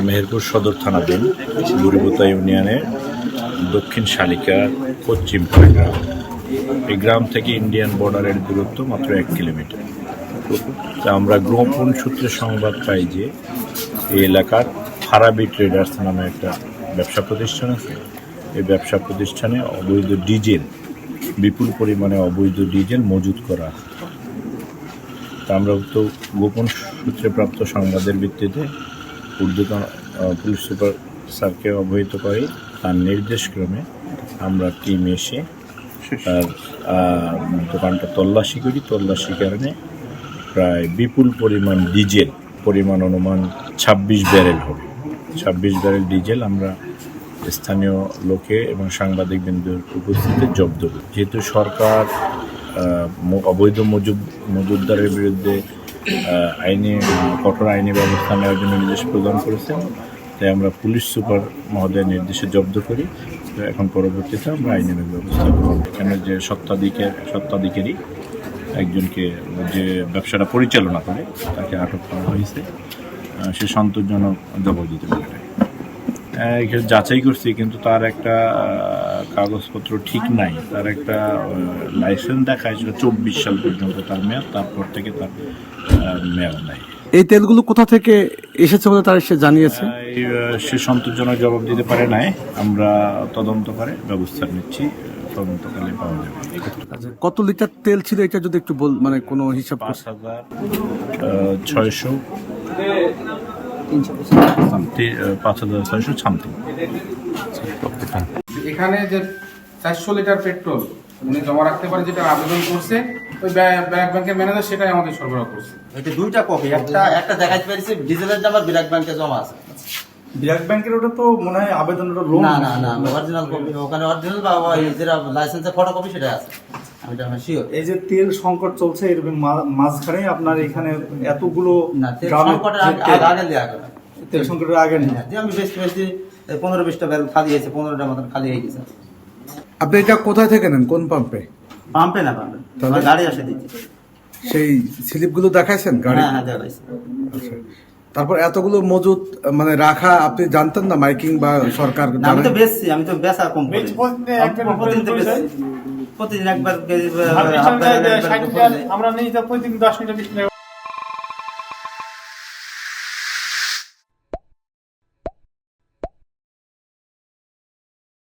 মেহেরপুর সদর থানাধীন বুড়িবোতা ইউনিয়নের দক্ষিণ শালিকা পশ্চিম গ্রাম। এই গ্রাম থেকে ইন্ডিয়ান বর্ডারের দূরত্ব মাত্র 1 কিলোমিটার। তা আমরা গোপন সূত্রে সংবাদ পাই যে এই এলাকার ফারাবি ট্রেডার্স নামে একটা ব্যবসা প্রতিষ্ঠান আছে। এই ব্যবসা প্রতিষ্ঠানে অবৈধ ডিজেল, বিপুল পরিমাণে অবৈধ ডিজেল মজুত করা। তা আমরা তো গোপন সূত্রে প্রাপ্ত সংবাদের ভিত্তিতে ঊর্ধ্বতন পুলিশ সুপার স্যারকে অবহিত করি। তার নির্দেশক্রমে আমরা টিম এসে তার দোকানটা তল্লাশি করি। তল্লাশি কারণে প্রায় বিপুল পরিমাণ ডিজেল, পরিমাণ অনুমান 26 ব্যারেল হবে। 26 ব্যারেল ডিজেল আমরা স্থানীয় লোকে এবং সাংবাদিকবৃন্দের উপস্থিতিতে জব্দ করি। যেহেতু সরকার অবৈধ মজুতদারের বিরুদ্ধে কঠোর আইনি ব্যবস্থা নেওয়ার জন্য নির্দেশ প্রদান করেছেন, তাই আমরা পুলিশ সুপার মহোদয়ের নির্দেশে জব্দ করি। এখন পরবর্তীতে আমরা আইনি ব্যবস্থা করব। এখানে যে সত্ত্বাধিকারী একজনকে যে ব্যবসাটা পরিচালনা করে তাকে আটক করা হয়েছে। সে সন্তোষজনক জবাব দিতে পারে। এখানে যাচাই করছি, কিন্তু তার একটা কাগজপত্র ঠিক নাই। তার একটা লাইসেন্স দেখায়, সেটা 24 সাল পর্যন্ত তার মেয়াদ, তারপর থেকে তার মেয়াদ নাই। এই তেলগুলো কোথা থেকে এসেছে বলে তারা সে জানিয়েছে? সে সন্তোষজনক জবাব দিতে পারে নাই। আমরা তদন্ত করে ব্যবস্থা নিচ্ছি, তদন্তকালে পাওয়া যাবে। কত লিটার তেল ছিল এটা যদি একটু মানে কোনো হিসাব? 5,600 সামথিং। এখানে যে 400 লিটার পেট্রোল উনি জমা রাখতে পারে, যেটা আবেদন করছে ওই ব্যাংকের ম্যানেজার, সেটাই আমাদের সরবরাহ করছে। এটা দুইটা কপি, একটা দেখাতে পারিছে ডিজেলের দাম আর ব্র্যাক ব্যাংকে জমা আছে। ব্র্যাক ব্যাংকের ওটা তো মনে হয় আবেদনটা লোন না অরিজিনাল কপি, ওখানে অরিজিনাল বা যেটা লাইসেন্সের ফটোকপি সেটা আছে। আমি এটা শিওর। এই যে তেল সংকট চলছে এর মাঝখানে আপনার এখানে এতগুলো না, তেল সংকটের আগে দেয়া গেল। তেল সংকটের আগে নেই, আমি বেশি 15-20টা ব্যারেল খালি হয়েছে, 15টা মতন খালি হয়ে গেছে। আপনি এটা কোথায় থেকে নেন, কোন পাম্পে? পাম্পে আমার গাড়ি আসে দিচ্ছে। সেই স্লিপগুলো দেখাইছেন গাড়ি? হ্যাঁ দেখাইছে। আচ্ছা, তারপর এতগুলো মজুত মানে রাখা আপনি জানতেন না? মাইকিং বা সরকার? আমি তো বেচছি, আমি তো বেচা কম করি। প্রতিদিন একবার আমরা নিয়ে 10 লিটার 20 লিটার